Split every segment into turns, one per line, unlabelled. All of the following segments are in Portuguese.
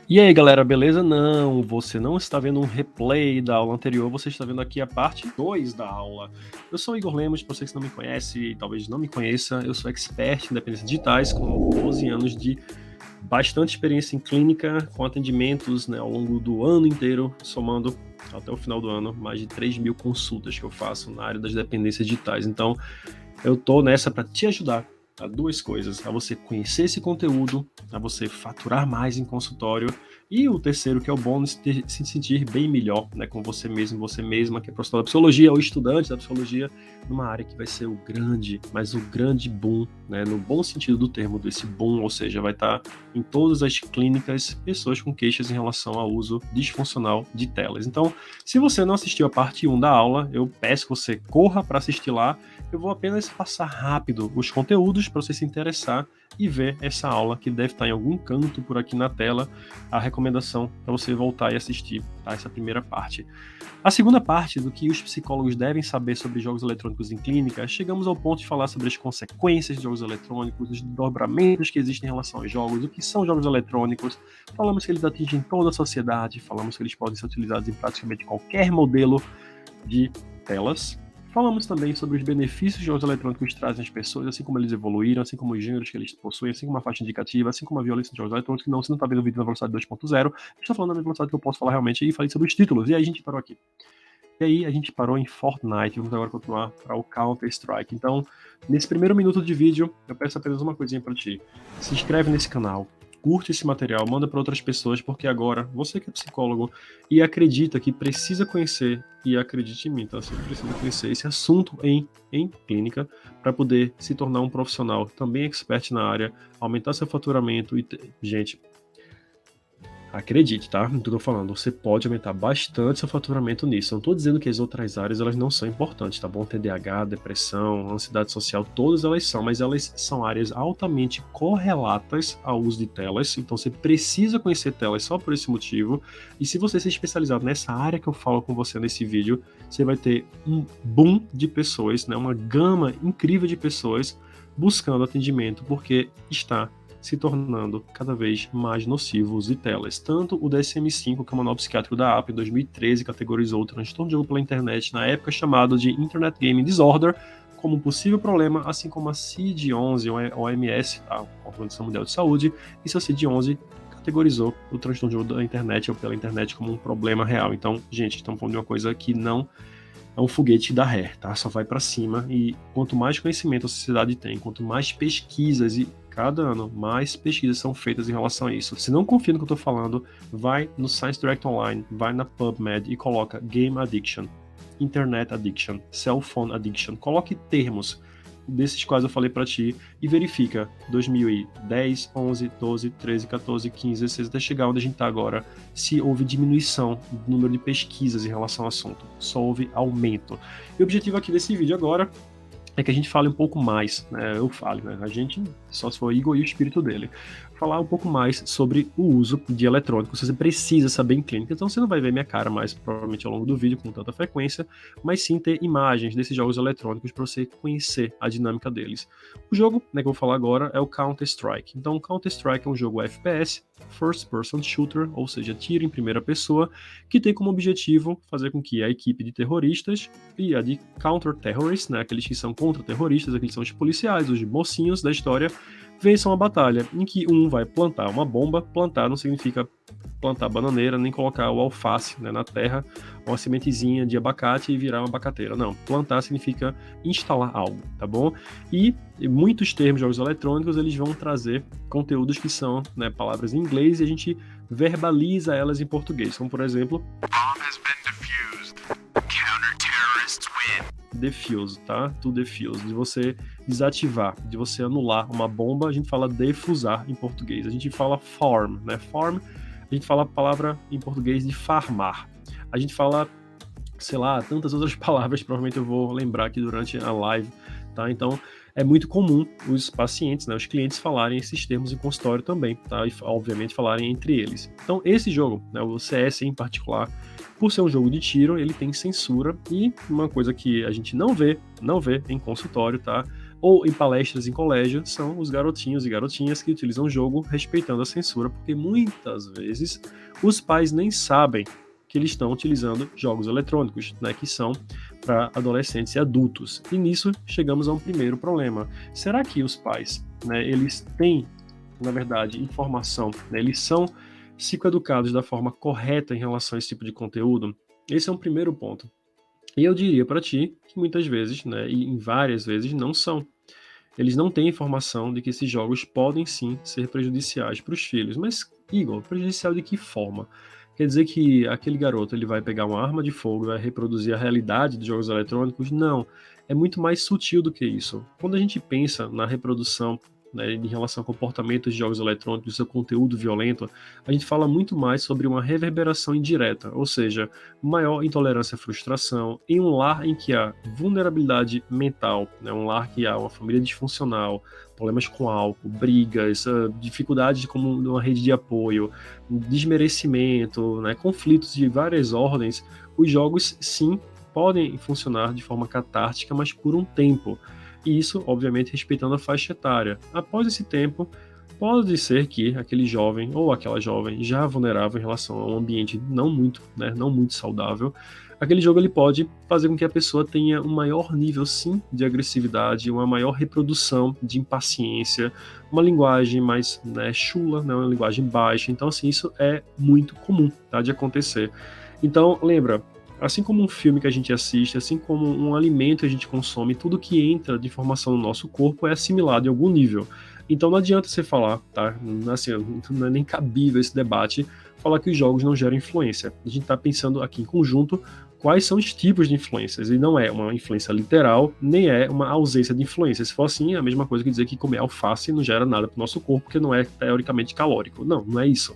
E aí, galera, beleza? Não, você não está vendo um replay da aula anterior, você está vendo aqui a parte 2 da aula. Eu sou o Igor Lemos, para você que não me conhece e talvez não me conheça, eu sou expert em dependências digitais, com 12 anos de bastante experiência em clínica, com atendimentos, né, ao longo do ano inteiro, somando até o final do ano, mais de 3.000 consultas que eu faço na área das dependências digitais. Então, eu tô nessa para te ajudar a duas coisas: a você conhecer esse conteúdo, a você faturar mais em consultório, e o terceiro, que é o bônus, se sentir bem melhor, né, com você mesmo, você mesma, que é profissional da psicologia ou estudante da psicologia, numa área que vai ser o grande, mas o grande boom, né, no bom sentido do termo, desse boom, ou seja, vai estar em todas as clínicas pessoas com queixas em relação ao uso disfuncional de telas. Então, se você não assistiu a parte 1 da aula, eu peço que você corra para assistir lá. Eu vou apenas passar rápido os conteúdos para você se interessar e ver essa aula, que deve estar em algum canto por aqui na tela, a recomendação para você voltar e assistir, tá? Essa primeira parte. A segunda parte, do que os psicólogos devem saber sobre jogos eletrônicos em clínica, chegamos ao ponto de falar sobre as consequências de jogos eletrônicos, os desdobramentos que existem em relação aos jogos, o que são jogos eletrônicos. Falamos que eles atingem toda a sociedade, falamos que eles podem ser utilizados em praticamente qualquer modelo de telas. Falamos também sobre os benefícios que os jogos eletrônicos trazem às pessoas, assim como eles evoluíram, assim como os gêneros que eles possuem, assim como a faixa indicativa, assim como a violência dos jogos eletrônicos, que não, você não está vendo o vídeo na velocidade 2.0, estou falando na minha velocidade que eu posso falar realmente, e falei sobre os títulos, e aí a gente parou aqui. E aí a gente parou em Fortnite, vamos agora continuar para o Counter-Strike. Então, nesse primeiro minuto de vídeo, eu peço apenas uma coisinha para ti. Se inscreve nesse canal, curte esse material, manda para outras pessoas, porque agora, você que é psicólogo e acredita que precisa conhecer, e acredite em mim, tá? Você precisa conhecer esse assunto em clínica para poder se tornar um profissional também expert na área, aumentar seu faturamento e, gente, acredite, tá? No que eu tô falando, você pode aumentar bastante seu faturamento nisso. Eu não tô dizendo que as outras áreas elas não são importantes, tá bom? TDAH, depressão, ansiedade social, todas elas são, mas elas são áreas altamente correlatas ao uso de telas. Então você precisa conhecer telas só por esse motivo. E se você se especializar nessa área que eu falo com você nesse vídeo, você vai ter um boom de pessoas, né? Uma gama incrível de pessoas buscando atendimento, porque está se tornando cada vez mais nocivos e telas. Tanto o DSM-5, que é o Manual Psiquiátrico da APA, em 2013, categorizou o transtorno de jogo pela internet, na época chamado de Internet Gaming Disorder, como um possível problema, assim como a CID-11, ou OMS, a Organização Mundial de Saúde, e seu CID-11 categorizou o transtorno de jogo da internet ou pela internet como um problema real. Então, gente, estamos falando de uma coisa que não é um foguete da ré, tá? Só vai para cima, e quanto mais conhecimento a sociedade tem, quanto mais pesquisas, e cada ano mais pesquisas são feitas em relação a isso. Se não confia no que eu estou falando, vai no Science Direct Online, vai na PubMed e coloca Game Addiction, Internet Addiction, Cell Phone Addiction, coloque termos desses quais eu falei para ti e verifica 2010, 11, 12, 13, 14, 15, 16, até chegar onde a gente está agora, se houve diminuição do número de pesquisas em relação ao assunto, só houve aumento. E o objetivo aqui desse vídeo agora é que a gente fale um pouco mais, né? Eu falo, né? A gente, só se for o Igor e o espírito dele, falar um pouco mais sobre o uso de eletrônicos. Você precisa saber em clínica, então você não vai ver minha cara mais provavelmente ao longo do vídeo com tanta frequência, mas sim ter imagens desses jogos eletrônicos para você conhecer a dinâmica deles. O jogo, né, que eu vou falar agora é o Counter-Strike. Então, o Counter-Strike é um jogo FPS, First Person Shooter, ou seja, tiro em primeira pessoa, que tem como objetivo fazer com que a equipe de terroristas e a de counter-terrorists, né, aqueles que são contra-terroristas, aqueles que são os policiais, os mocinhos da história, vençam a batalha, em que um vai plantar uma bomba. Plantar não significa plantar bananeira, nem colocar o alface, né, na terra, uma sementezinha de abacate e virar uma abacateira. Não, plantar significa instalar algo, tá bom? E muitos termos de jogos eletrônicos, eles vão trazer conteúdos que são, né, palavras em inglês, e a gente verbaliza elas em português, como por exemplo defuse, tá? To defuse, de você desativar, de você anular uma bomba, a gente fala defusar em português. A gente fala farm, né? Farm, a gente fala a palavra em português de farmar. A gente fala, sei lá, tantas outras palavras, provavelmente eu vou lembrar aqui durante a live, tá? Então, é muito comum os pacientes, né, os clientes falarem esses termos em consultório também, tá? E, obviamente, falarem entre eles. Então, esse jogo, né, o CS em particular, por ser um jogo de tiro, ele tem censura, e uma coisa que a gente não vê em consultório, tá? ou em palestras em colégio, são os garotinhos e garotinhas que utilizam o jogo respeitando a censura, porque muitas vezes os pais nem sabem que eles estão utilizando jogos eletrônicos, né, que são para adolescentes e adultos. E nisso chegamos a um primeiro problema. Será que os pais, né, eles têm, na verdade, informação, né, eles são psicoeducados da forma correta em relação a esse tipo de conteúdo? Esse é um primeiro ponto. E eu diria para ti que muitas vezes, né, e em várias vezes, não são. Eles não têm informação de que esses jogos podem sim ser prejudiciais para os filhos. Mas, Igor, prejudicial de que forma? Quer dizer que aquele garoto ele vai pegar uma arma de fogo e vai reproduzir a realidade dos jogos eletrônicos? Não. É muito mais sutil do que isso. Quando a gente pensa na reprodução, né, em relação a comportamentos de jogos eletrônicos, seu conteúdo violento, a gente fala muito mais sobre uma reverberação indireta, ou seja, maior intolerância à frustração, em um lar em que há vulnerabilidade mental, né, um lar que há uma família disfuncional, problemas com álcool, brigas, dificuldades como uma rede de apoio, desmerecimento, né, conflitos de várias ordens, os jogos sim podem funcionar de forma catártica, mas por um tempo. E isso, obviamente, respeitando a faixa etária. Após esse tempo, pode ser que aquele jovem ou aquela jovem já vulnerável em relação a um ambiente não muito, né, não muito saudável, aquele jogo ele pode fazer com que a pessoa tenha um maior nível, sim, de agressividade, uma maior reprodução de impaciência, uma linguagem mais, né, chula, né, uma linguagem baixa. Então, assim, isso é muito comum, tá, de acontecer. Então, lembra, assim como um filme que a gente assiste, assim como um alimento que a gente consome, tudo que entra de informação no nosso corpo é assimilado em algum nível. Então não adianta você falar, tá? Assim, não é nem cabível esse debate, falar que os jogos não geram influência. A gente está pensando aqui em conjunto quais são os tipos de influências, e não é uma influência literal, nem é uma ausência de influência. Se for assim, é a mesma coisa que dizer que comer alface não gera nada para o nosso corpo, porque não é teoricamente calórico. Não, não é isso.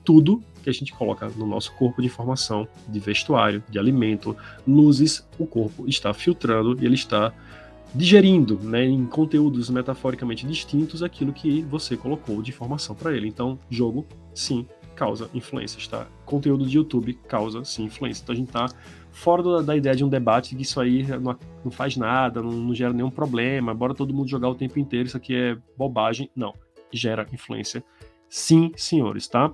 Tudo que a gente coloca no nosso corpo de informação, de vestuário, de alimento, luzes, o corpo está filtrando e ele está digerindo, né, em conteúdos metaforicamente distintos aquilo que você colocou de informação para ele. Então, jogo, sim, causa influências, tá? Conteúdo de YouTube causa, sim, influência. Então, a gente tá fora da ideia de um debate que isso aí não faz nada, não gera nenhum problema, bora todo mundo jogar o tempo inteiro, isso aqui é bobagem. Não, gera influência. Sim, senhores, tá?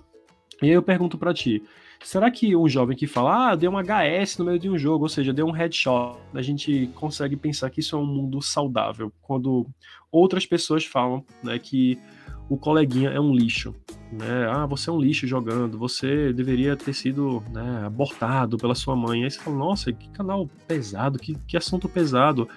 E aí eu pergunto pra ti, será que um jovem que fala, deu um HS no meio de um jogo, ou seja, deu um headshot, a gente consegue pensar que isso é um mundo saudável, quando outras pessoas falam, né, que o coleguinha é um lixo, né, você é um lixo jogando, você deveria ter sido, né, abortado pela sua mãe, aí você fala, nossa, que canal pesado, que assunto pesado.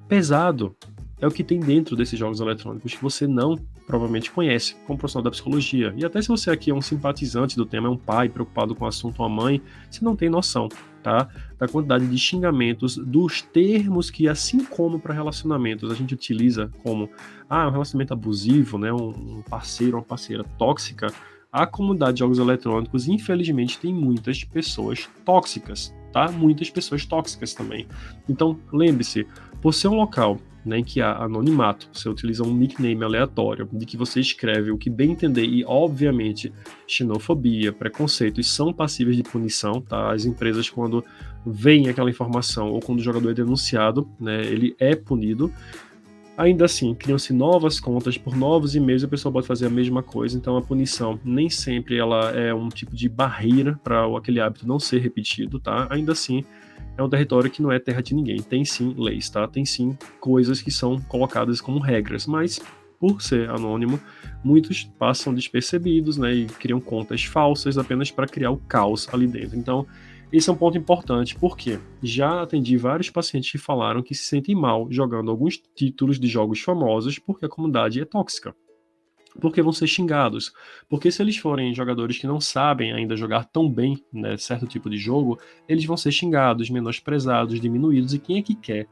Pesado é o que tem dentro desses jogos eletrônicos que você não provavelmente conhece, como profissional da psicologia. E até se você aqui é um simpatizante do tema, é um pai preocupado com o assunto, uma mãe, você não tem noção, tá? Da quantidade de xingamentos, dos termos que, assim como para relacionamentos, a gente utiliza como um relacionamento abusivo, né? Um parceiro, uma parceira tóxica. A comunidade de jogos eletrônicos, infelizmente, tem muitas pessoas tóxicas, tá? Muitas pessoas tóxicas também. Então, lembre-se, por ser um local, né, em que há anonimato, você utiliza um nickname aleatório, de que você escreve o que bem entender e, obviamente, xenofobia, preconceitos são passíveis de punição, tá? As empresas, quando veem aquela informação ou quando o jogador é denunciado, né, ele é punido. Ainda assim, criam-se novas contas por novos e-mails e a pessoa pode fazer a mesma coisa, então a punição nem sempre ela é um tipo de barreira para aquele hábito não ser repetido, tá? Ainda assim, é um território que não é terra de ninguém, tem sim leis, tá? Tem sim coisas que são colocadas como regras, mas por ser anônimo, muitos passam despercebidos, né, e criam contas falsas apenas para criar o caos ali dentro. Então, esse é um ponto importante, porque já atendi vários pacientes que falaram que se sentem mal jogando alguns títulos de jogos famosos porque a comunidade é tóxica. Porque vão ser xingados. Porque se eles forem jogadores que não sabem ainda jogar tão bem, né, certo tipo de jogo, eles vão ser xingados, menosprezados, diminuídos, e quem é que quer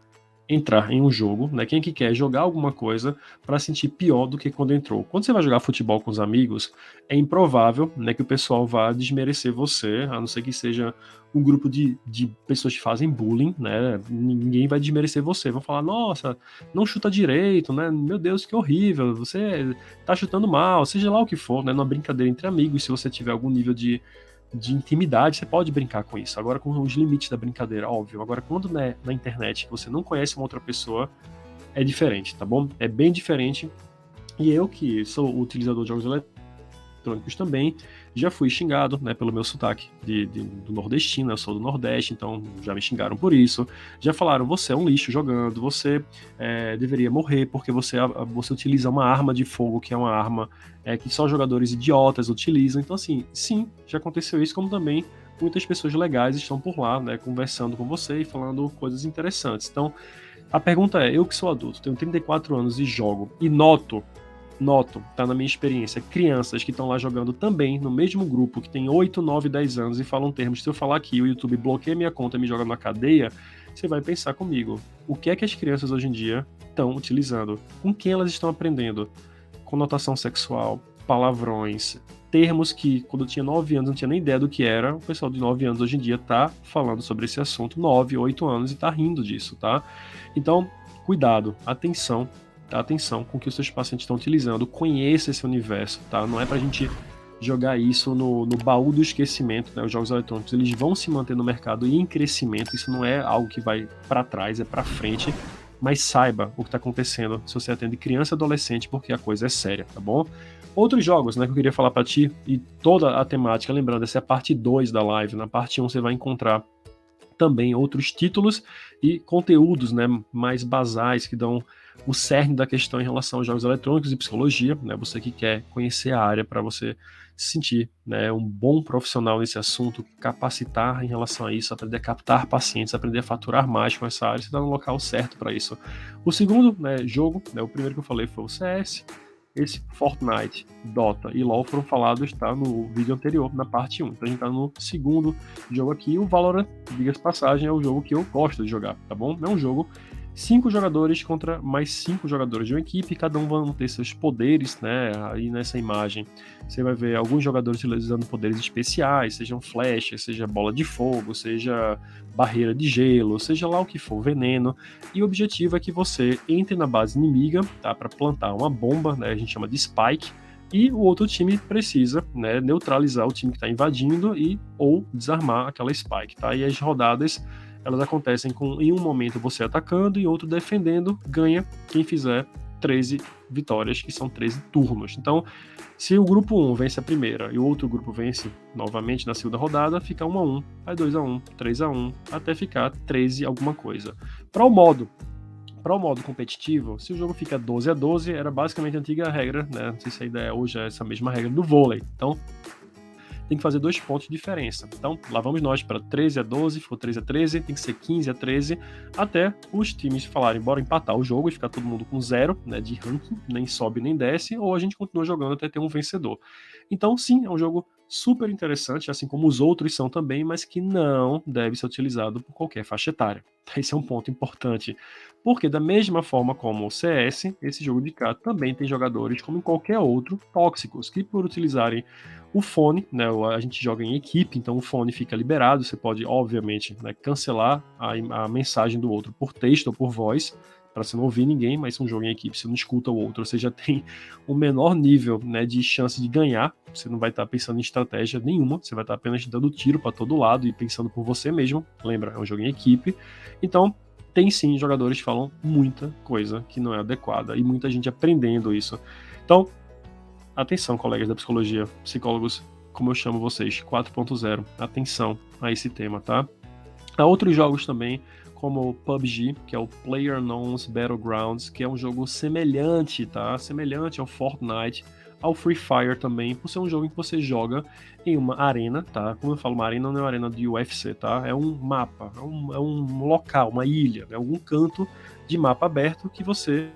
entrar em um jogo, né? Quem é que quer jogar alguma coisa para sentir pior do que quando entrou? Quando você vai jogar futebol com os amigos, é improvável, né, que o pessoal vá desmerecer você, a não ser que seja um grupo de pessoas que fazem bullying, né? Ninguém vai desmerecer você. Vão falar, nossa, não chuta direito, né? Meu Deus, que horrível, você tá chutando mal, seja lá o que for, né? Numa brincadeira entre amigos, se você tiver algum nível de intimidade, você pode brincar com isso. Agora, com os limites da brincadeira, óbvio. Agora, quando né, na internet você não conhece uma outra pessoa, é diferente, tá bom? É bem diferente. E eu, que sou utilizador de jogos eletrônicos também, já fui xingado, né, pelo meu sotaque do nordestino, eu sou do Nordeste, então já me xingaram por isso. Já falaram, você é um lixo jogando, você deveria morrer porque você utiliza uma arma de fogo, que é uma arma que só jogadores idiotas utilizam. Então, assim, sim, já aconteceu isso, como também muitas pessoas legais estão por lá, né, conversando com você e falando coisas interessantes. Então, a pergunta é, eu que sou adulto, tenho 34 anos e jogo, e noto, tá na minha experiência, crianças que estão lá jogando também no mesmo grupo, que tem 8, 9, 10 anos e falam termos, se eu falar aqui o YouTube bloqueia minha conta e me joga na cadeia, você vai pensar comigo, o que é que as crianças hoje em dia estão utilizando? Com quem elas estão aprendendo? Conotação sexual, palavrões, termos que quando eu tinha 9 anos não tinha nem ideia do que era, o pessoal de 9 anos hoje em dia tá falando sobre esse assunto, 9, 8 anos e tá rindo disso, tá? Então, cuidado, atenção com o que os seus pacientes estão utilizando, conheça esse universo, tá? Não é pra gente jogar isso no baú do esquecimento, né? Os jogos eletrônicos, eles vão se manter no mercado e em crescimento, isso não é algo que vai para trás, é para frente, mas saiba o que está acontecendo se você atende criança e adolescente, porque a coisa é séria, tá bom? Outros jogos, né, que eu queria falar para ti, e toda a temática, lembrando, essa é a parte 2 da live, na parte 1 você vai encontrar também outros títulos e conteúdos, né, mais basais que dão o cerne da questão em relação aos jogos eletrônicos e psicologia, né, você que quer conhecer a área para você se sentir, né, um bom profissional nesse assunto, capacitar em relação a isso, aprender a captar pacientes, aprender a faturar mais com essa área, você está no local certo para isso. O segundo, né, jogo, né, o primeiro que eu falei foi o CS, esse Fortnite, Dota e LoL foram falados, tá, no vídeo anterior, na parte 1. Então a gente tá no segundo jogo aqui. O Valorant, diga-se de passagem, é o jogo que eu gosto de jogar, tá bom? É um jogo 5 jogadores contra mais 5 jogadores de uma equipe, cada um vão ter seus poderes, né? Aí nessa imagem você vai ver alguns jogadores utilizando poderes especiais, sejam flechas, seja bola de fogo, seja barreira de gelo, seja lá o que for, veneno. E o objetivo é que você entre na base inimiga, tá? Para plantar uma bomba, né? A gente chama de spike. E o outro time precisa, né, neutralizar o time que está invadindo e ou desarmar aquela spike, tá? E as rodadas elas acontecem em um momento você atacando e outro defendendo, ganha quem fizer 13 vitórias, que são 13 turnos. Então, se o grupo 1 vence a primeira e o outro grupo vence novamente na segunda rodada, fica 1-1, aí 2-1, 3-1, até ficar 13 alguma coisa. Para o modo competitivo, se o jogo fica 12-12, era basicamente a antiga regra, né? Não sei se a ideia hoje é essa mesma regra do vôlei. Então, tem que fazer 2 pontos de diferença. Então, lá vamos nós para 13-12, se for 13-13, tem que ser 15-13, até os times falarem, bora empatar o jogo e ficar todo mundo com 0, né, de ranking, nem sobe nem desce, ou a gente continua jogando até ter um vencedor. Então, sim, é um jogo super interessante, assim como os outros são também, mas que não deve ser utilizado por qualquer faixa etária. Esse é um ponto importante, porque da mesma forma como o CS, esse jogo de cá também tem jogadores, como em qualquer outro, tóxicos, que por utilizarem o fone, né, a gente joga em equipe, então o fone fica liberado, você pode, obviamente, né, cancelar a mensagem do outro por texto ou por voz, para você não ouvir ninguém, mas um jogo em equipe, você não escuta o outro, você já tem o menor nível, né, de chance de ganhar, você não vai estar pensando em estratégia nenhuma, você vai estar apenas dando tiro para todo lado e pensando por você mesmo, lembra, é um jogo em equipe, então tem sim jogadores que falam muita coisa que não é adequada e muita gente aprendendo isso. Então, atenção, colegas da psicologia, psicólogos, como eu chamo vocês, 4.0, atenção a esse tema, tá? Há outros jogos também, como o PUBG, que é o PlayerUnknown's Battlegrounds, que é um jogo semelhante, tá? Semelhante ao Fortnite, ao Free Fire também, por ser um jogo em que você joga em uma arena, tá? Como eu falo, uma arena não é uma arena de UFC, tá? É um mapa, é um local, uma ilha, é algum canto de mapa aberto que você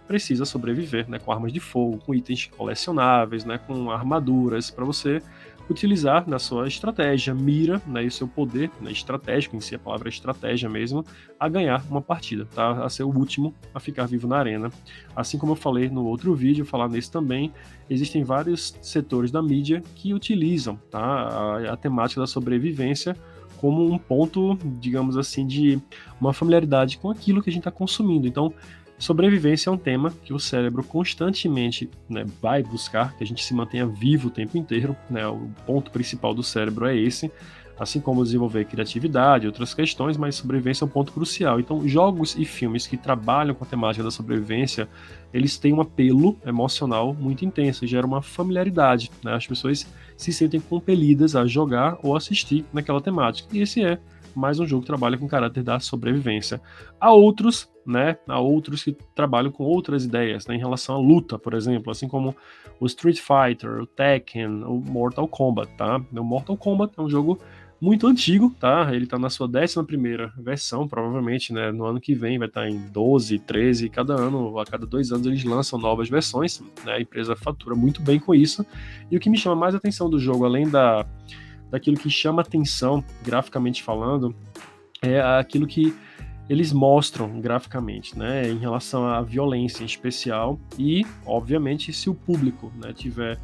precisa sobreviver, né, com armas de fogo, com itens colecionáveis, né, com armaduras, para você utilizar na sua estratégia, mira, né, e o seu poder, né, estratégico, em si a palavra é estratégia mesmo, a ganhar uma partida, tá? A ser o último a ficar vivo na arena. Assim como eu falei no outro vídeo, falar nesse também, existem vários setores da mídia que utilizam, tá, a temática da sobrevivência como um ponto, digamos assim, de uma familiaridade com aquilo que a gente está consumindo. Então, sobrevivência é um tema que o cérebro constantemente, né, vai buscar, que a gente se mantenha vivo o tempo inteiro, né, o ponto principal do cérebro é esse. assim como desenvolver criatividade e outras questões, mas sobrevivência é um ponto crucial. Então, jogos e filmes que trabalham com a temática da sobrevivência, eles têm um apelo emocional muito intenso e geram uma familiaridade, né? As pessoas se sentem compelidas a jogar ou assistir naquela temática. E esse é mais um jogo que trabalha com o caráter da sobrevivência. Há outros, né? Há outros que trabalham com outras ideias, né? Em relação à luta, por exemplo, assim como o Street Fighter, o Tekken, o Mortal Kombat, tá? O Mortal Kombat é um jogo muito antigo, tá? Ele tá na sua 11ª versão, provavelmente, né? No ano que vem vai estar em 12, 13, cada ano, a cada 2 anos eles lançam novas versões, né? A empresa fatura muito bem com isso. E o que me chama mais a atenção do jogo, além daquilo que chama atenção, graficamente falando, é aquilo que eles mostram graficamente, né, em relação à violência em especial e, obviamente, se o público, né, tiver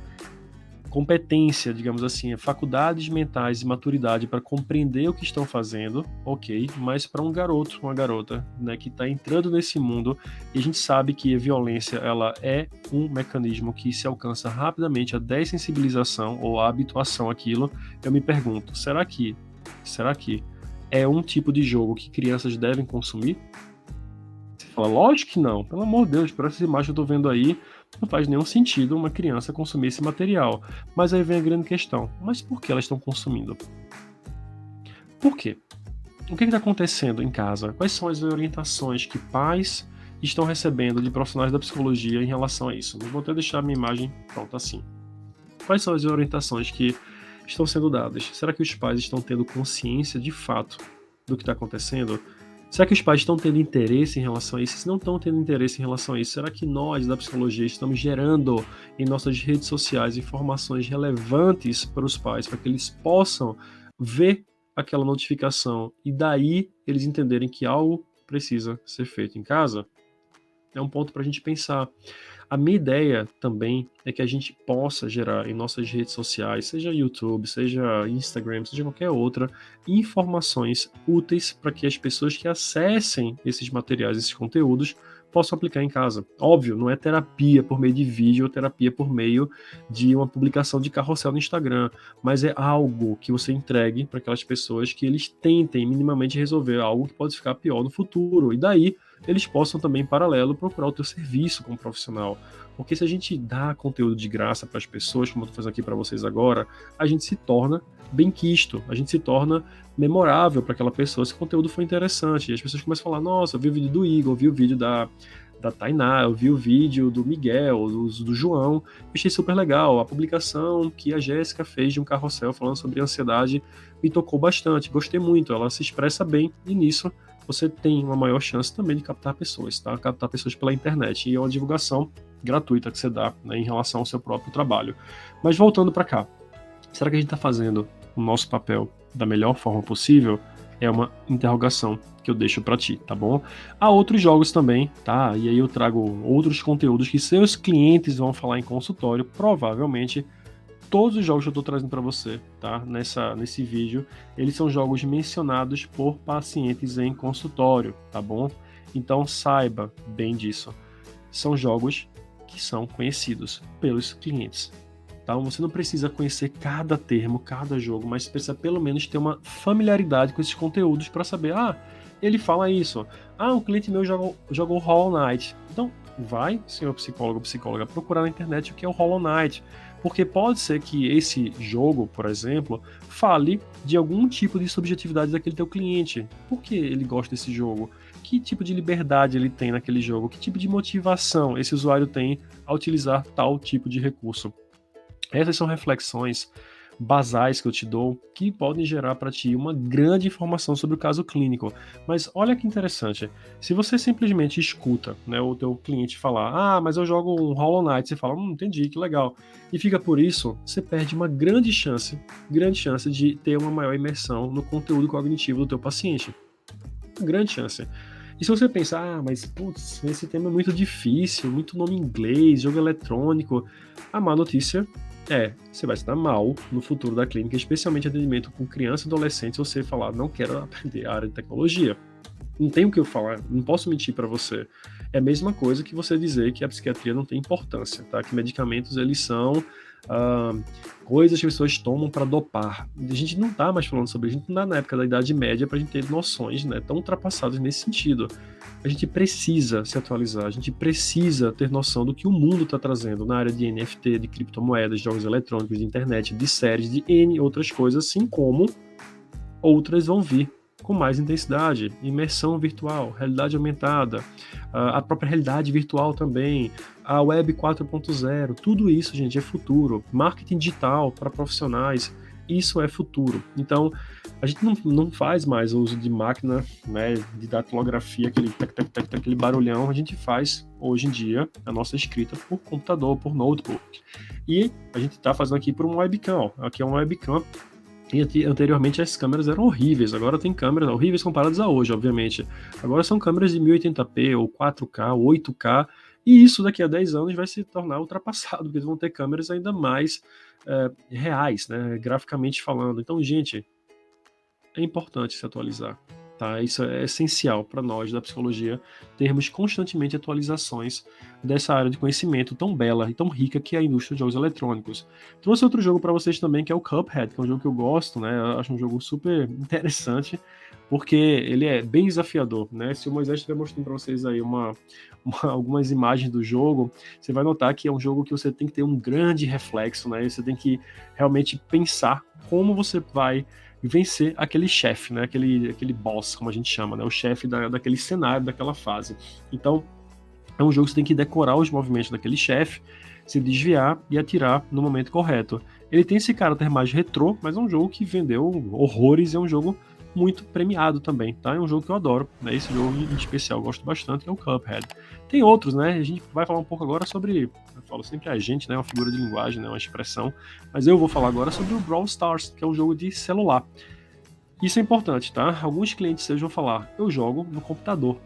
competência, digamos assim, faculdades mentais e maturidade para compreender o que estão fazendo, ok, mas para um garoto, uma garota, né, que está entrando nesse mundo, e a gente sabe que a violência ela é um mecanismo que se alcança rapidamente a dessensibilização ou a habituação àquilo, eu me pergunto, será que é um tipo de jogo que crianças devem consumir? Você fala, lógico que não, pelo amor de Deus, por essas imagens que eu tô vendo aí, não faz nenhum sentido uma criança consumir esse material. Mas aí vem a grande questão, mas por que elas estão consumindo? Por quê? O que está acontecendo em casa? Quais são as orientações que pais estão recebendo de profissionais da psicologia em relação a isso? Eu vou até deixar a minha imagem pronta assim. Quais são as orientações que estão sendo dadas? Será que os pais estão tendo consciência de fato do que está acontecendo? Será que os pais estão tendo interesse em relação a isso? Se não estão tendo interesse em relação a isso, será que nós da psicologia estamos gerando em nossas redes sociais informações relevantes para os pais, para que eles possam ver aquela notificação e daí eles entenderem que algo precisa ser feito em casa? É um ponto para a gente pensar. A minha ideia também é que a gente possa gerar em nossas redes sociais, seja YouTube, seja Instagram, seja qualquer outra, informações úteis para que as pessoas que acessem esses materiais, esses conteúdos, possam aplicar em casa. Óbvio, não é terapia por meio de vídeo ou terapia por meio de uma publicação de carrossel no Instagram, mas é algo que você entregue para aquelas pessoas que eles tentem minimamente resolver algo que pode ficar pior no futuro. E daí eles possam também, em paralelo, procurar o teu serviço como profissional. Porque se a gente dá conteúdo de graça para as pessoas, como eu estou fazendo aqui para vocês agora, a gente se torna bem-quisto, a gente se torna memorável para aquela pessoa se o conteúdo for interessante. E as pessoas começam a falar, nossa, eu vi o vídeo do Igor, eu vi o vídeo da Tainá, eu vi o vídeo do Miguel, do João, eu achei super legal. A publicação que a Jéssica fez de um carrossel falando sobre ansiedade me tocou bastante, gostei muito, ela se expressa bem e nisso você tem uma maior chance também de captar pessoas, tá? Captar pessoas pela internet. E é uma divulgação gratuita que você dá, né, em relação ao seu próprio trabalho. Mas voltando para cá, será que a gente está fazendo o nosso papel da melhor forma possível? É uma interrogação que eu deixo para ti, tá bom? Há outros jogos também, tá? E aí eu trago outros conteúdos que seus clientes vão falar em consultório, provavelmente. Todos os jogos que eu estou trazendo para você, tá? Nesse vídeo, eles são jogos mencionados por pacientes em consultório, tá bom? Então saiba bem disso. São jogos que são conhecidos pelos clientes. Então você não precisa conhecer cada termo, cada jogo, mas precisa pelo menos ter uma familiaridade com esses conteúdos para saber, ele fala isso. Um cliente meu jogou Hollow Knight. Então vai, senhor psicólogo ou psicóloga, procurar na internet o que é o Hollow Knight. Porque pode ser que esse jogo, por exemplo, fale de algum tipo de subjetividade daquele teu cliente. Por que ele gosta desse jogo? Que tipo de liberdade ele tem naquele jogo? Que tipo de motivação esse usuário tem ao utilizar tal tipo de recurso? Essas são reflexões basais que eu te dou que podem gerar para ti uma grande informação sobre o caso clínico. Mas olha que interessante, se você simplesmente escuta, né, o teu cliente falar, mas eu jogo um Hollow Knight, você fala, entendi, que legal, e fica por isso, você perde uma grande chance de ter uma maior imersão no conteúdo cognitivo do teu paciente. Uma grande chance. E se você pensar, mas putz, esse tema é muito difícil, muito nome em inglês, jogo eletrônico, a má notícia você vai se dar mal no futuro da clínica, especialmente atendimento com criança e adolescente, se você falar, não quero aprender a área de tecnologia. Não tem o que eu falar, não posso mentir para você. É a mesma coisa que você dizer que a psiquiatria não tem importância, tá? Que medicamentos, eles são ah, coisas que as pessoas tomam para dopar. A gente não tá mais falando sobre isso, a gente não tá na época da Idade Média pra gente ter noções, né, tão ultrapassadas nesse sentido. A gente precisa se atualizar, a gente precisa ter noção do que o mundo está trazendo na área de NFT, de criptomoedas, de jogos eletrônicos, de internet, de séries, de N outras coisas, assim como outras vão vir com mais intensidade, imersão virtual, realidade aumentada, a própria realidade virtual também, a Web 4.0, tudo isso, gente, é futuro. Marketing digital para profissionais, isso é futuro. Então, a gente não faz mais uso de máquina, né, de datilografia, aquele tac, tac, tac, aquele barulhão, a gente faz, hoje em dia, a nossa escrita por computador, por notebook. E a gente está fazendo aqui por um webcam, ó. Aqui é um webcam. E anteriormente as câmeras eram horríveis, agora tem câmeras horríveis comparadas a hoje, obviamente. Agora são câmeras de 1080p, ou 4K, ou 8K, e isso daqui a 10 anos vai se tornar ultrapassado, porque eles vão ter câmeras ainda mais reais, né, graficamente falando. Então, gente, é importante se atualizar. Tá? Isso é essencial para nós da psicologia, termos constantemente atualizações dessa área de conhecimento tão bela e tão rica que é a indústria de jogos eletrônicos. Trouxe outro jogo para vocês também, que é o Cuphead, que é um jogo que eu gosto, né? Eu acho um jogo super interessante, porque ele é bem desafiador, né? Se o Moisés estiver mostrando para vocês aí algumas imagens do jogo, você vai notar que é um jogo que você tem que ter um grande reflexo, né? Você tem que realmente pensar como você vai vencer aquele chefe, né? Aquele boss, como a gente chama, né? O chefe daquele cenário, daquela fase. Então, é um jogo que você tem que decorar os movimentos daquele chefe, se desviar e atirar no momento correto. Ele tem esse caráter mais retrô, mas é um jogo que vendeu horrores e é um jogo muito premiado também, tá? É um jogo que eu adoro, né? Esse jogo em especial eu gosto bastante, que é o Cuphead. Tem outros, né? A gente vai falar um pouco agora sobre, eu falo sempre a gente, né? Uma figura de linguagem, né? Uma expressão, mas eu vou falar agora sobre o Brawl Stars, que é um jogo de celular. Isso é importante, tá? Alguns clientes seus vão falar, eu jogo no computador.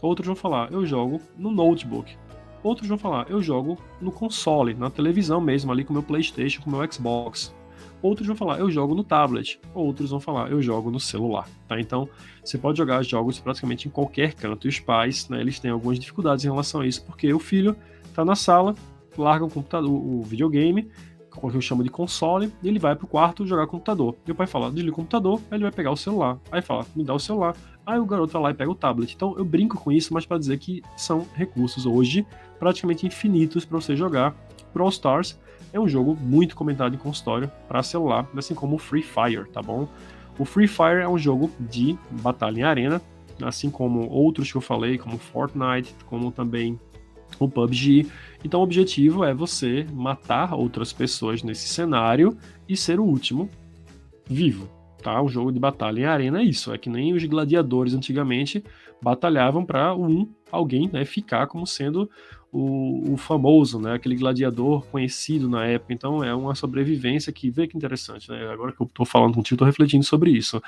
Outros vão falar, eu jogo no notebook. Outros vão falar, eu jogo no console, na televisão mesmo, ali com o meu PlayStation, com o meu Xbox. Outros vão falar, eu jogo no tablet. Outros vão falar, eu jogo no celular. Tá? Então, você pode jogar jogos praticamente em qualquer canto. E os pais, né, eles têm algumas dificuldades em relação a isso, porque o filho tá na sala, larga o computador, o videogame, o que eu chamo de console, e ele vai pro quarto jogar computador. E o pai fala, desliga o computador, aí ele vai pegar o celular. Aí fala, me dá o celular. Aí o garoto vai lá e pega o tablet. Então eu brinco com isso, mas para dizer que são recursos hoje praticamente infinitos para você jogar. Brawl Stars é um jogo muito comentado em consultório para celular, assim como o Free Fire, tá bom? O Free Fire é um jogo de batalha em arena, assim como outros que eu falei, como Fortnite, como também o PUBG. Então o objetivo é você matar outras pessoas nesse cenário e ser o último vivo, tá? Um jogo de batalha em arena é isso, é que nem os gladiadores antigamente batalhavam para alguém, né, ficar como sendo o famoso, né, aquele gladiador conhecido na época. Então é uma sobrevivência que, vê que interessante, né? Agora que eu tô falando contigo, tô refletindo sobre isso.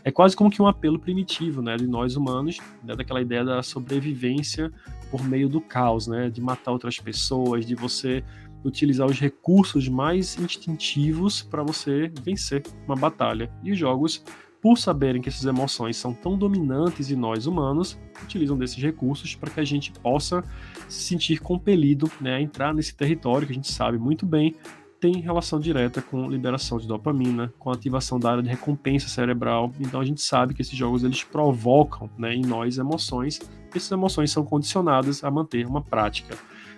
É quase como que um apelo primitivo, né, de nós humanos, né, daquela ideia da sobrevivência por meio do caos, né, de matar outras pessoas, de você utilizar os recursos mais instintivos para você vencer uma batalha. E os jogos, por saberem que essas emoções são tão dominantes em nós humanos, utilizam desses recursos para que a gente possa se sentir compelido, né, a entrar nesse território que a gente sabe muito bem tem relação direta com liberação de dopamina, com ativação da área de recompensa cerebral. Então a gente sabe que esses jogos eles provocam, né, em nós emoções. Essas emoções são condicionadas a manter uma prática.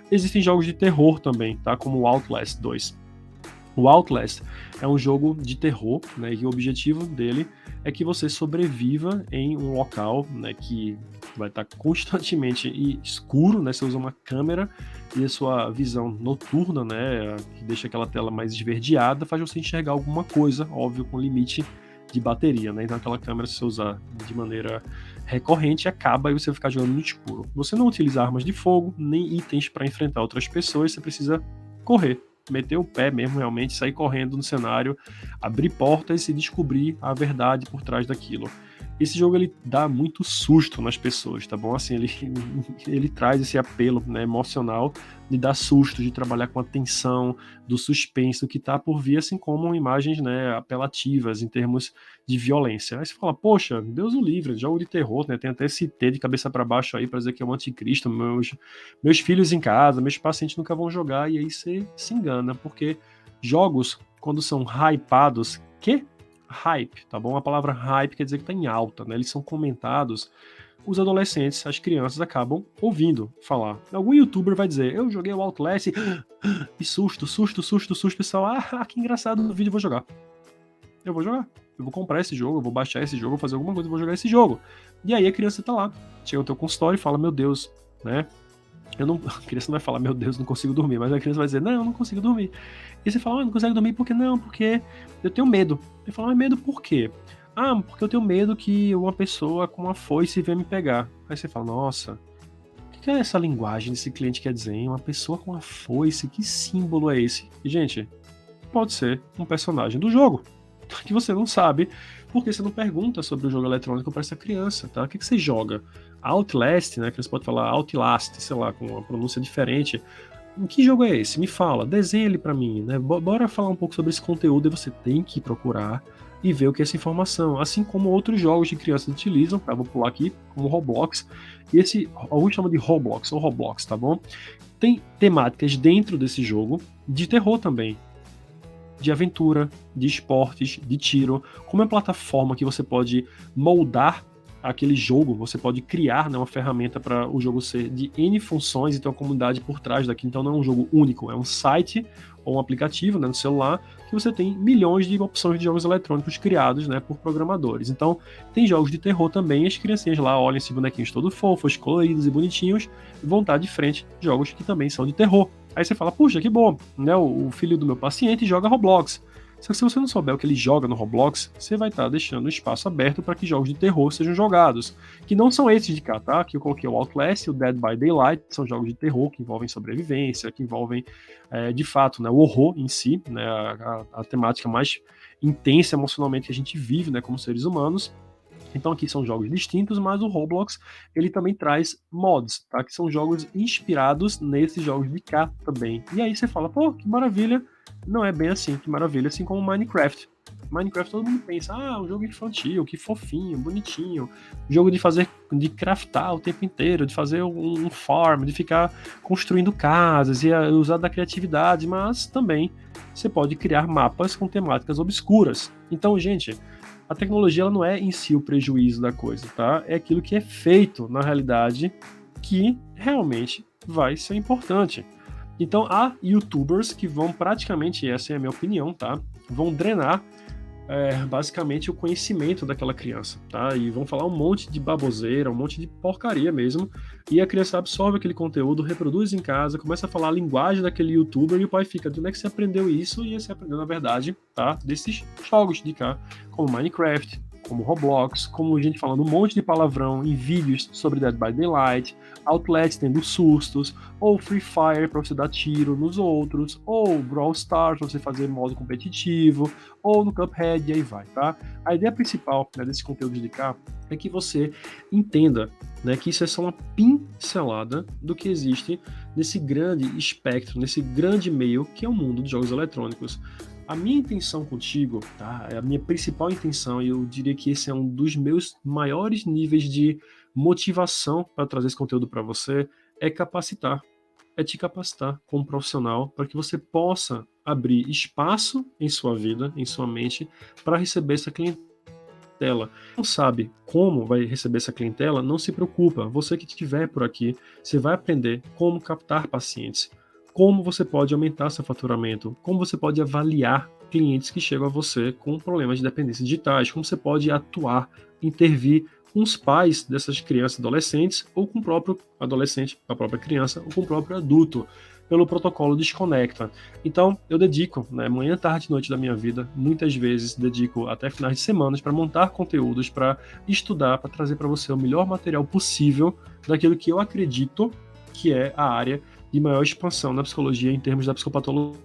Existem jogos de terror também, tá? Como o Outlast 2. O Outlast é um jogo de terror, né? E o objetivo dele é que você sobreviva em um local, né, que vai estar constantemente escuro, né? Você usa uma câmera e a sua visão noturna, né, que deixa aquela tela mais esverdeada, faz você enxergar alguma coisa, óbvio, com limite de bateria, né? Então aquela câmera, se você usar de maneira recorrente, acaba e você vai ficar jogando no escuro. Você não utiliza armas de fogo, nem itens para enfrentar outras pessoas, você precisa correr, meter o pé mesmo, realmente, sair correndo no cenário, abrir portas e descobrir a verdade por trás daquilo. esse jogo ele dá muito susto nas pessoas, tá bom? Assim, ele traz esse apelo, né, emocional de dar susto, de trabalhar com a tensão, do suspense, do que tá por vir, assim como imagens, né, apelativas em termos de violência. Aí você fala, poxa, Deus o livre, jogo de terror, né? Tem até esse T de cabeça para baixo aí para dizer que é o anticristo, meus filhos em casa, meus pacientes nunca vão jogar, e aí você se engana, porque jogos, quando são hypados, que hype, tá bom? A palavra hype quer dizer que tá em alta, né? Eles são comentados, os adolescentes, as crianças acabam ouvindo falar. Algum youtuber vai dizer, eu joguei o Outlast e susto, susto, susto, susto, pessoal, que engraçado, no vídeo eu vou jogar. Eu vou jogar. Eu vou comprar esse jogo, eu vou baixar esse jogo, vou fazer alguma coisa, eu vou jogar esse jogo. E aí a criança tá lá, chega no teu consultório e fala, meu Deus, né? A criança não vai falar, meu Deus, não consigo dormir, mas a criança vai dizer, não, eu não consigo dormir. E você fala, não consegue dormir por quê? Não, porque eu tenho medo. Ele fala, mas medo por quê? Porque eu tenho medo que uma pessoa com uma foice venha me pegar. Aí você fala, nossa, o que é essa linguagem desse cliente quer dizer, hein? Uma pessoa com uma foice, que símbolo é esse? E, gente, pode ser um personagem do jogo, que você não sabe, porque você não pergunta sobre o jogo eletrônico para essa criança, tá? O que você joga? Outlast, né? Que você pode falar Outlast, sei lá, com uma pronúncia diferente. Que jogo é esse? Me fala, desenha ele para mim, né? Bora falar um pouco sobre esse conteúdo e você tem que procurar e ver o que é essa informação, assim como outros jogos de crianças utilizam, tá? Vou pular aqui, como Roblox, e alguns chamam de Roblox ou Roblox, tá bom? Tem temáticas dentro desse jogo de terror também, de aventura, de esportes, de tiro, como é uma plataforma que você pode moldar aquele jogo, você pode criar, né, uma ferramenta para o jogo ser de N funções e ter uma comunidade por trás daqui. Então não é um jogo único, é um site ou um aplicativo, né, no celular, que você tem milhões de opções de jogos eletrônicos criados, né, por programadores. Então tem jogos de terror também, as criancinhas lá olham esses bonequinhos todos fofos, coloridos e bonitinhos, e vão estar de frente de jogos que também são de terror. Aí você fala, puxa, que bom, né? O filho do meu paciente joga Roblox. Só que se você não souber o que ele joga no Roblox, você vai estar deixando o espaço aberto para que jogos de terror sejam jogados. Que não são esses de cá, tá? Que eu coloquei o Outlast e o Dead by Daylight, são jogos de terror que envolvem sobrevivência, que envolvem, de fato, né, o horror em si, né, a temática mais intensa emocionalmente que a gente vive, né, como seres humanos. Então aqui são jogos distintos, mas o Roblox ele também traz mods, tá? Que são jogos inspirados nesses jogos de cá também. E aí você fala, pô, que maravilha. Não é bem assim, que maravilha, assim como Minecraft. Minecraft todo mundo pensa, um jogo infantil, que fofinho, bonitinho. Jogo de craftar o tempo inteiro, de fazer um farm, de ficar construindo casas e usar da criatividade, mas também você pode criar mapas com temáticas obscuras. Então, gente, a tecnologia ela não é em si o prejuízo da coisa, tá? É aquilo que é feito na realidade que realmente vai ser importante. Então há youtubers que vão praticamente, essa é a minha opinião, tá? Vão drenar basicamente o conhecimento daquela criança, tá? E vão falar um monte de baboseira, um monte de porcaria mesmo, e a criança absorve aquele conteúdo, reproduz em casa, começa a falar a linguagem daquele youtuber e o pai fica, de onde é que você aprendeu isso? E você aprendeu, na verdade, tá? Desses jogos de cá, como Minecraft, como Roblox, como gente falando um monte de palavrão em vídeos sobre Dead by Daylight, Outlast tendo sustos, ou Free Fire pra você dar tiro nos outros, ou Brawl Stars pra você fazer modo competitivo, ou no Cuphead, e aí vai, tá? A ideia principal, né, desse conteúdo de cá é que você entenda, né, que isso é só uma pincelada do que existe nesse grande espectro, nesse grande meio que é o mundo dos jogos eletrônicos. A minha intenção contigo, tá? A minha principal intenção, e eu diria que esse é um dos meus maiores níveis de motivação para trazer esse conteúdo para você, é capacitar, é te capacitar como profissional para que você possa abrir espaço em sua vida, em sua mente, para receber essa clientela. Não sabe como vai receber essa clientela? Não se preocupa. Você que estiver por aqui, você vai aprender como captar pacientes, como você pode aumentar seu faturamento, como você pode avaliar clientes que chegam a você com problemas de dependência digitais, como você pode atuar, intervir com os pais dessas crianças e adolescentes, ou com o próprio adolescente, a própria criança, ou com o próprio adulto, pelo protocolo Desconecta. Então, eu dedico, né, manhã, tarde e noite da minha vida, muitas vezes dedico até finais de semanas para montar conteúdos, para estudar, para trazer para você o melhor material possível daquilo que eu acredito que é a área de maior expansão na psicologia em termos da psicopatologia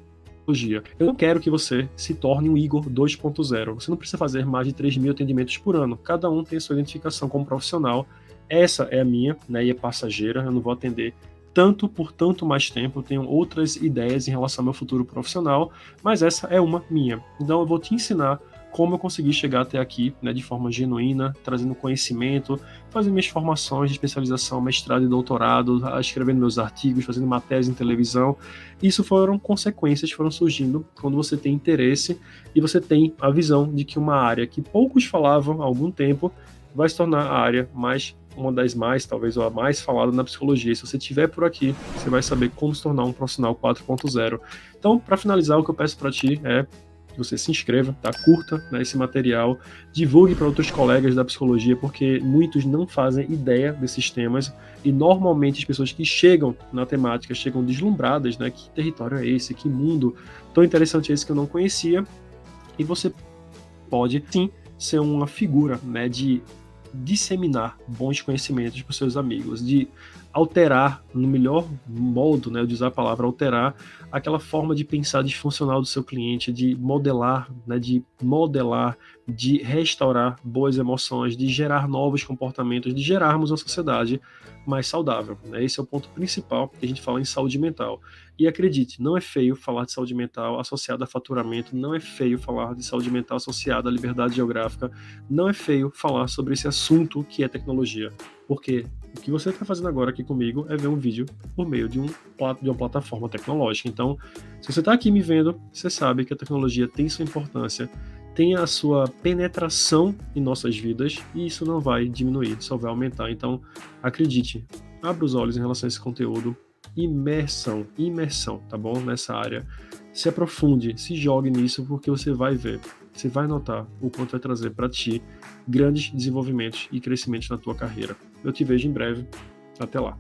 Eu não quero que você se torne um Igor 2.0. Você não precisa fazer mais de 3.000 atendimentos por ano. Cada um tem a sua identificação como profissional. Essa é a minha, né, e é passageira. Eu não vou atender tanto por tanto mais tempo. Eu tenho outras ideias em relação ao meu futuro profissional, mas essa é uma minha. Então eu vou te ensinar como eu consegui chegar até aqui, né, de forma genuína, trazendo conhecimento, fazendo minhas formações de especialização, mestrado e doutorado, escrevendo meus artigos, fazendo matérias em televisão. Isso foram consequências que foram surgindo quando você tem interesse e você tem a visão de que uma área que poucos falavam há algum tempo vai se tornar a área mais, uma das mais, talvez, ou a mais falada na psicologia. E se você estiver por aqui, você vai saber como se tornar um profissional 4.0. Então, para finalizar, o que eu peço para ti é que você se inscreva, tá? Curta, né, esse material, divulgue para outros colegas da psicologia, porque muitos não fazem ideia desses temas e normalmente as pessoas que chegam na temática chegam deslumbradas, né? Que território é esse? Que mundo tão interessante é esse que eu não conhecia? E você pode, sim, ser uma figura, né, de disseminar bons conhecimentos para os seus amigos, de alterar, no melhor modo, né, de usar a palavra alterar, aquela forma de pensar disfuncional do seu cliente, de modelar, né, de restaurar boas emoções, de gerar novos comportamentos, de gerarmos uma sociedade mais saudável, né? Esse é o ponto principal que a gente fala em saúde mental. E acredite, não é feio falar de saúde mental associada a faturamento, não é feio falar de saúde mental associada à liberdade geográfica, não é feio falar sobre esse assunto que é tecnologia, porque o que você está fazendo agora aqui comigo é ver um vídeo por meio de uma plataforma tecnológica. Então, se você está aqui me vendo, você sabe que a tecnologia tem sua importância, tem a sua penetração em nossas vidas e isso não vai diminuir, só vai aumentar. Então, acredite, abra os olhos em relação a esse conteúdo, imersão, tá bom? Nessa área. Se aprofunde, se jogue nisso, porque você vai ver, você vai notar o quanto vai trazer para ti grandes desenvolvimentos e crescimentos na tua carreira. Eu te vejo em breve. Até lá.